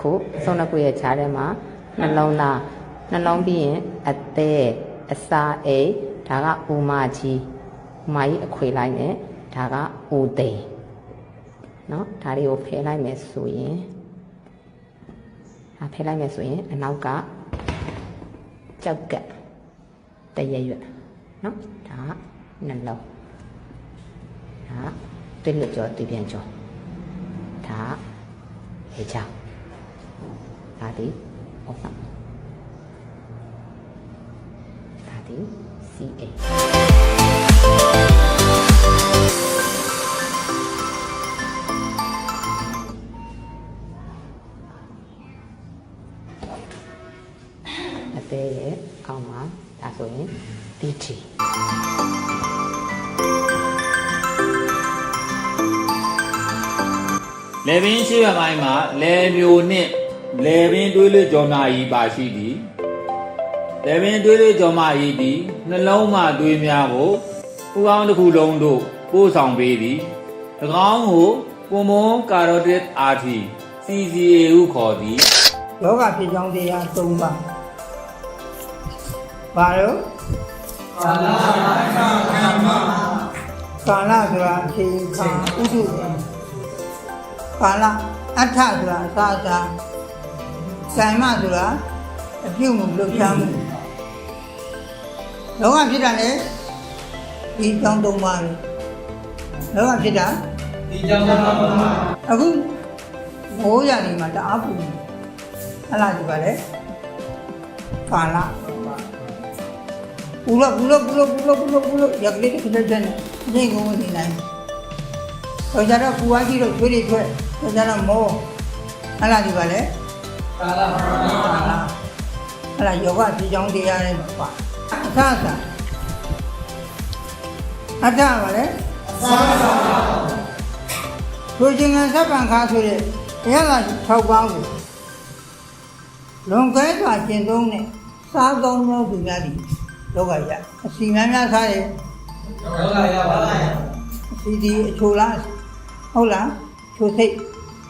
ခုအဆုံးနှစ်ခုရဲ့ခြားထဲမှာနှလုံးသားနှလုံးပြီးရင်အသေးအစာအိတ်ဒါကဥမကြီးဥမကြီးအခွေလိုက်မယ်ဒါကဥသိနော်ဒါလေးကိုဖယ်လိုက်မယ်ဆိုရင်ဖယ်လိုက်မယ်ဆိုရင်အနောက်ကကြောက်ကက်တရရွက်နော်ဒါကနှလုံးဒါတွင်းလွတ်ကြောတွင်းပြန်ကြောဒါဟေးချောင်းဒါဒီဟုတ်ပါဒါဒီ CA အသေးရဲ့အောက်မှာဒါဆိုရင် DT လေပင်ရှိရပိုင်းမှာလေမျိုးနဲ့လေပင်တွေးလို့ကြော်မာကြီးပါရှိသည်လေပင်တွေးလို့ကြော်မာကြီးသည်နှလုံးမှတွေးများကိုဥကောင်းတစ်ခုလုံးတို့ပို့ဆောင်ပေးသည်၎င်းကိုပုံမွန်ကာရိုတစ်အာတီ CCA ဟုခေါ်သည်ယောဂဖြစ်ကြောင်းတရား၃ပါးဘာလို့ကာလဆိုတာအချိန်ခါဥဒုကာလအဋ္ဌဆိုတာအစာစာဆိုင်မဆိုတာအပြုမှုလှုပ်ရှားမှုလောကဖြစ်တာလေဒီကြောင်း၃ပါးလောကဖြစ်တာဒီကြောင်း၃ပါးအခုမိုးရနေမှာတအားပူအဲ့လားဒီပါလေကာလပူလို့ရက်ကလေးတစ်ခါတည်းနေကုန်နေနိုင်တော့ကြတော့ပူအားကြီးတော့ကျွေးတွေထွက်တော့ကြတော့မောအဲ့လားဒီပါလေကာလအဲ့လားယောဂဒီကြောင်းတရားနဲ့ပါအသာအသာအထာပါလေအသာအသာဆိုခြင်းကသဗ္ဗံခါဆိုတဲ့တရားလာ6ပါးကိုလွန်ကဲစွာကျင့်သုံးနဲ့စားသုံးသောသူများသည်လောကရအစီများများစားတယ်လောကရပါလားအစီဒီအချိုလားဟုတ်လားချိုစိတ်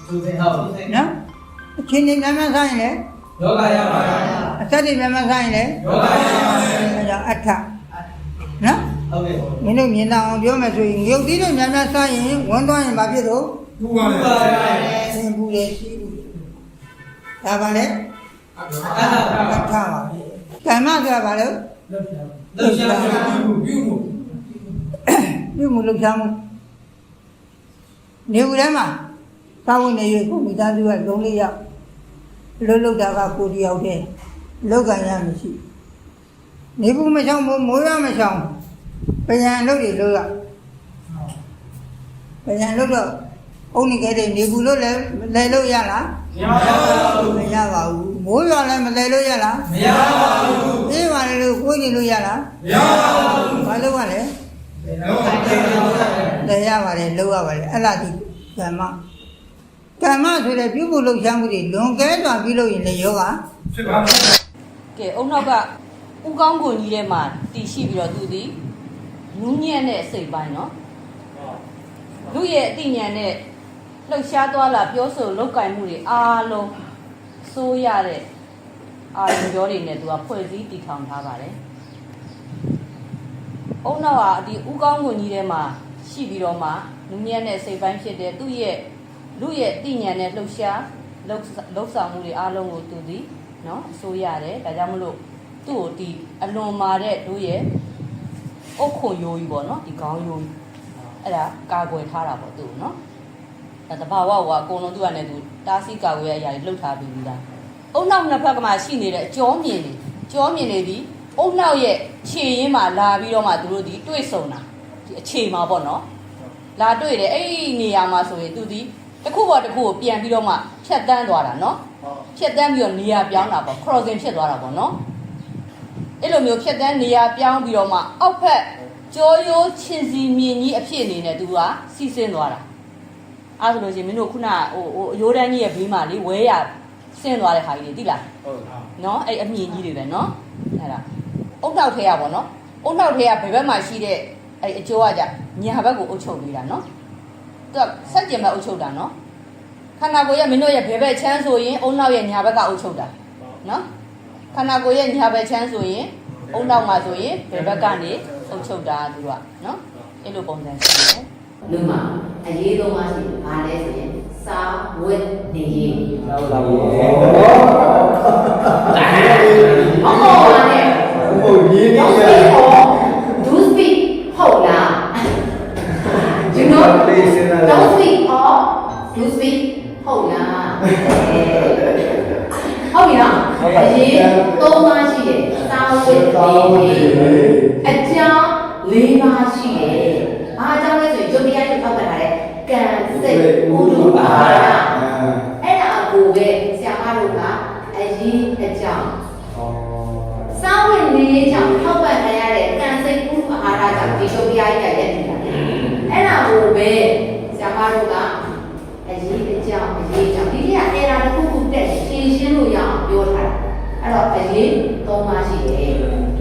ဟုတ်နော်အချင်းချင်းများများစားရင်လေလောကရပါလားအစက်တွေများများစားရင်လေလောကရပါလားအဲကြောင့်အထနော်ဟုတ်ကဲ့မင်းတို့မြင်တော့အောင်ပြောမယ်ဆိုရင်ငရုတ်သီးတွေများများစားရင်ဝန်းသွားရင်ဘာဖြစ်တော့ပူပါလေသင်ပူလေရှိဘူးဒါပါလေအထပါကမ္မဆိုတာဘာလို့လှုပ်ရှားမှုလှုပ်ရှားမှုနေဦးထဲမှာသာဝန်နေရကိုမိသားစုကလုံးလေးရောက်လှုပ်တာကကိုတယောက်တည်းလောက်ကန်ရမရှိနေဘူးမချောင်းမိုးရမချောင်းပညာလှုပ်တွေလှုပ်ရပညာလှုပ်တော့အုံနေခဲ့တဲ့နေဘူးလို့လည်းလဲလို့ရလားမရပါဘူးမိုးရွာလည်းမလဲလို့ရလားမရပါဘူးအေးပါလေလို့ကိုယ်နေလို့ရလားမရပါဘူးဘာလို့ လဲလဲရပါတယ်လို့ရပါတယ်အဲ့လားဒီကမ္မဆိုတဲ့ပြုမှုလှုပ်ရှားမှုတွေလွန်ကဲစွာပြုလုပ်ရင်လည်းယောဂဖြစ်ပါမယ်ကဲအုံနောက်ကဥကောင်းကိုကြီးထဲမှာတည်ရှိပြီးတော့သူဒီနူးညံ့တဲ့စိတ်ပိုင်းနော်လူရဲ့အသိဉာဏ်နဲ့လှုပ်ရှားသွားလာပြောဆိုလောက်ကင်မှုတွေအားလုံးစိုးရတဲ့အာရုံကြောတွေနဲ့သူကဖွဲ့စည်းတည်ထောင်ထားပါတယ်အုံနောက်ကဒီဥကောင်းကိုကြီးထဲမှာရှိပြီးတော့မှနူးညံ့တဲ့စိတ်ပိုင်းဖြစ်တဲ့သူ့ရဲ့လူရဲ့အသိဉာဏ်နဲ့လှုပ်ရှားလှုပ်ဆောင်မှုတွေအားလုံးကိုသူဒီနော်အစိုးရတယ်ဒါကြောင့်မလို့သူ့ကိုဒီအလွန်မာတဲ့တို့ရဲ့အုတ်ခွန်ယိုးကြီးပေါ့နော်ဒီခေါင်းယိုးကြီးအဲ့ဒါကာကွယ်ထားတာပေါ့သူ့နော်ဒါတဘာဝကအကုန်လုံးသူ့ကနေသူတားဆီးကာကွယ်ရအရာတွေလှုပ်ထားပြီးသားအုံနောက်နှစ်ဖက်ကမှရှိနေတဲ့အကျောမြင်နေပြီးအုံနောက်ရဲ့ခြေရင်းမှာလာပြီးတော့မှသူတို့ဒီတွေ့ဆုံတာဒီအခြေမှာပေါ့နော်လာတွေ့တယ်အဲ့ဒီနေရာမှာဆိုရင်သူဒီတစ်ခုပေါ်တစ်ခုကိုပြန်ပြီးတော့မှဖြတ်တန်းသွားတာနော်ဖြတ်တန်းပြီးတော့နေရာပြောင်းတာပေါ့ crossing ဖြစ်သွားတာပေါ့နော်အဲ့လိုမျိုးဖြတ်တန်းနေရာပြောင်းပြီးတော့မှအောက်ဖက်ကြောရိုးချင်းစီမြင်ကြီးအဖြစ်အနေနဲ့သူကစီးဆင်းသွားတာအဲ့ဆိုလို့ရှိရင်မင်းတို့ခုနဟိုအယိုးတန်းကြီးရဲ့ဘေးမှာလေဝဲရဆင်းသွားတဲ့ဟာကြီးတွေသိလားဟုတ်နော်အဲ့အမြင်ကြီးတွေပဲနော်အဲ့ဒါအုတ်နောက်ထဲရပါတော့အုတ်နောက်ထဲကဘယ်ဘက်မှာရှိတဲ့အဲ့အကျိုးကကြညာဘက်ကိုအုပ်ချုပ်နေတာနော်သူကစက်ကျင်ဘက်အုပ်ချုပ်တာနော်ခ န္ဓာကိုယ်ရဲ့မင်းတို့ရဲ့ဘယ်ဘက်ချမ်းဆိုရင်အုံနောက်ရဲ့ညာဘက်ကအုပ်ချုပ်တာနော်ခန္ဓာကိုယ်ရဲ့ညာဘက်ချမ်းဆိုရင်အုံနောက်မှာဆိုရင်ဘယ်ဘက်ကနေအုပ်ချုပ်တာသူကနော်အဲ့လိုပုံစံရှိတယ်လူမှာအရေးဆုံးပါရှိတယ်ဘာလဲဆိုရင်စာဝတ်နေရေးဟုတ်ပါဘူးဟုတ်ပါနဲ့ဟုတ်ရင်းနေတယ် do speak ဟုတ်လား you know don't speak or do speak ဟုတ်လားဟုတ်ပြီနော်အရေး၃ပါးရှိတယ်စာဝတ်နေရေးအကြောင်း၄ပါးရှိတယ်အားကြောင့်လဲဆိုရင်ယုတ်တရားကိုထောက်ခံထားတဲ့ကံစိတ်ဥဒ္ဓဘာယအဲ့ဒါကိုပဲဆရာမတို့ကအရေးအကြောင်းစာဝတ်နေရေးကြောင့်ထောက်ခံထားရတဲ့ကံစိတ်ဥဒ္ဓဘာယကြောင့်ဒီယုတ်တရားကြီးရဲ့နေတာအဲ့ဒါကိုပဲဆရာမတို့ကအရေးအကြောင်းဒီနေ့ကအဲ့ဒါတစ်ခုခုတက်ရှင်းရှင်းလို့ရအောင်ပြောထားတာအဲ့တော့အရေး၃ပါးရှိတယ်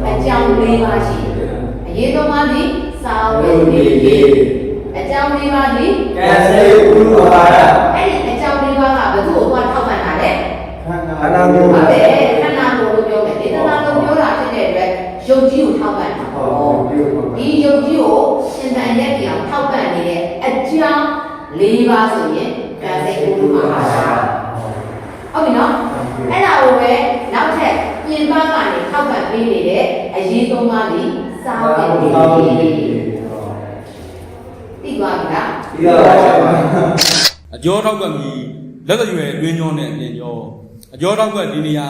အကြောင်း၄ပါးရှိတယ်အရေး၃ပါးဒီစာဝတ်နေရေးအကြောင်း၄ပါးဒီကံစိတ်ဥဒ္ဓဘာယအဲ့ဒီအကြောင်း၄ပါးကဘယ်သူ့ကိုထောက်ပံ့တာလဲခန္ဓာကိုယ်ဟုတ်တယ်ခန္ဓာကိုယ်လို့ပြောမယ်ဒေသနာလို့ပြောတာဖြစ်တဲ့အတွက်ယုတ်ကြီးကိုထောက်ပံ့တာဒီယုတ်ကြီးကိုရှင်သန်ရက်ပြောင်ထောက်ပံ့နေတဲ့အကြောင်း၄ပါးဆိုရင်ကံစိတ်ဥဒ္ဓဘာယဟုတ်ပြီနော်အဲ့ဒါကိုပဲနောက်ထပ်ပြင်ပကနေထောက်ပံ့ပေးနေတဲ့အရေးသုံးပါးဒီစာဝတ်နေရေးသိပါပြီလားသိပါပါအကျော်ထောက်ကမြည်လက်တရွယ်တွင်းကျော်နဲ့အပြင်ကျော်အကျော်ထောက်ကဒီနေရာ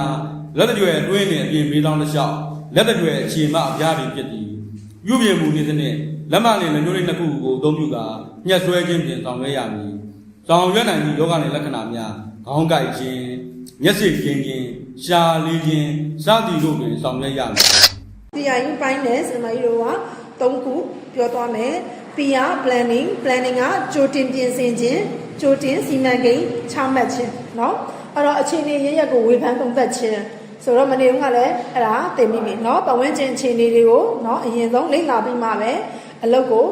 လက်တရွယ်တွင်းနဲ့အပြင်မေးတောင်းတစ်လျှောက်လက်တရွယ်အခြေမအပြားတွေဖြစ်သည်ပြုပြင်မှုနေတဲ့နဲ့လက်မနဲ့လက်ညှိုးလေးနှစ်ခုကိုအသုံးပြုကာညှက်ဆွဲခြင်းဖြင့်ဆောင်ရွက်ရမည်ဆောင်ရွက်နိုင်သည့်ယောဂနဲ့လက္ခဏာများခေါင်းကိုက်ခြင်းမျက်စိကင်းခြင်းရှာလေးခြင်းစသည်တို့တွင်ဆောင်ရွက်ရမည်တရားရင်ပိုင်းနဲ့စမကြီးတို့က၃ခုပြောသွားမယ် PR planning ကကြိုတင်ပြင်ဆင်ခြင်းကြိုတင်စီမံကိန်းချမှတ်ခြင်းเนาะအဲ့တော့အခြေအနေရရက်ကိုဝေဖန်သုံးသပ်ခြင်းဆိုတော့မနေ့ကလည်းအဲ့ဒါသင်မိပြီเนาะပတ်ဝန်းကျင်အခြေအနေတွေကိုเนาะအရင်ဆုံးလေ့လာပြီးမှပဲအလုပ်ကို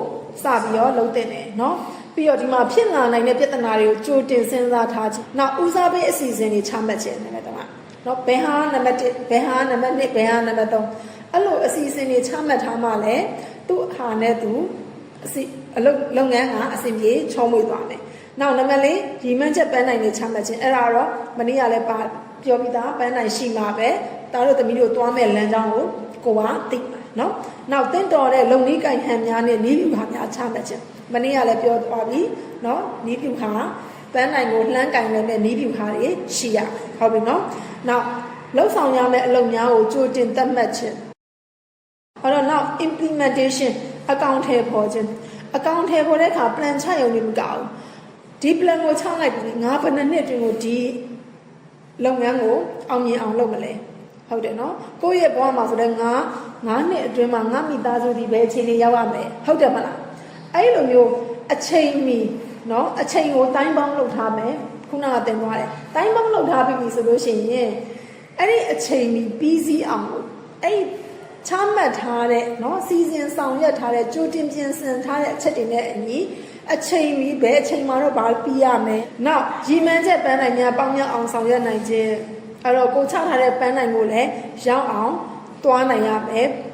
စပြီးတော့လုပ်တင်တယ်เนาะပြီးတော့ဒီမှာဖြစ်လာနိုင်တဲ့ပြဿနာတွေကိုကြိုတင်စဉ်းစားထားခြင်းနောက်ဦးစားပေးအစီအစဉ်တွေချမှတ်ခြင်းနံပါတ်1เนาะဘယ်ဟာနံပါတ်1ဘယ်ဟာနံပါတ်2ဘယ်ဟာနံပါတ်3အဲ့လိုအစီအစဉ်တွေချမှတ်ထားမှလည်းသူ့ဟာနဲ့သူအလုပ်ငန်းကအစီအပြေချောမွေ့သွားမယ်နောက်နံပါတ်4ရီမန်းချက်ပန်းနိုင်တွေချမှတ်ခြင်းအဲ့ဒါတော့မနေ့ကလည်းပြောပြီးသားပန်းနိုင်ရှိမှာပဲတားတို့သမီးတို့သွားမဲ့လမ်းကြောင်းကိုကိုကသိမှာเนาะနောက်တင့်တော်တဲ့လုံနီးကင်ဟန်များနဲ့နီးပြူဟာများချမှတ်ခြင်းမနေ့ကလည်းပြောသွားပြီเนาะနီးပြူဟာပန်းနိုင်ကိုလှမ်းကင်နေတဲ့နီးပြူဟာတွေရှိရဟုတ်ပြီเนาะနောက်လှုပ်ဆောင်ရမယ့်အလုပ်များကိုကြိုတင်သတ်မှတ်ခြင်းဟောတော့နောက် implementation အကောင့်ထဲပေါ်ခြင်းအကောင့်ထဲပေါ်တဲ့အခါ plan ချရုံနဲ့မကဘူးဒီ plan ကိုချလိုက်ပြီငါဘယ်နှစ်အတွင်းကိုဒီလုပ်ငန်းကိုအောင်မြင်အောင်လုပ်မလဲဟုတ်တယ်နော်ကိုယ့်ရဲ့ဘဝမှာဆိုတော့ငါနှစ်အတွင်းမှာငါမိသားစုဒီပဲအခြေအနေရောက်ရမယ်ဟုတ်တယ်မလားအဲ့လိုမျိုးအချိန်မီနော်အချိန်ကိုတိုင်းပေါင်းလုပ်ထားမယ်ခုနကတင်သွားတယ်တိုင်းပေါင်းလုပ်ထားပြီဆိုလို့ရှိရင်အဲ့ဒီအချိန်မီပြီးစီးအောင်အဲ့ချမှတ်ထားတဲ့เนาะစီစဉ်ဆောင်ရွက်ထားတဲ့ကြိုတင်ပြင်ဆင်ထားတဲ့အချက်တွေနဲ့အညီအချိန်မီဘယ်အချိန်မှာတော့ဘာပြီးရမယ်။နောက်ရီမန်းချက်ပန်းနိုင်များပေါင်းများအောင်ဆောင်ရွက်နိုင်ခြင်းအဲ့တော့ကိုချထားတဲ့ပန်းနိုင်ကိုလည်းရောက်အောင်တွားနိုင်ရမယ်။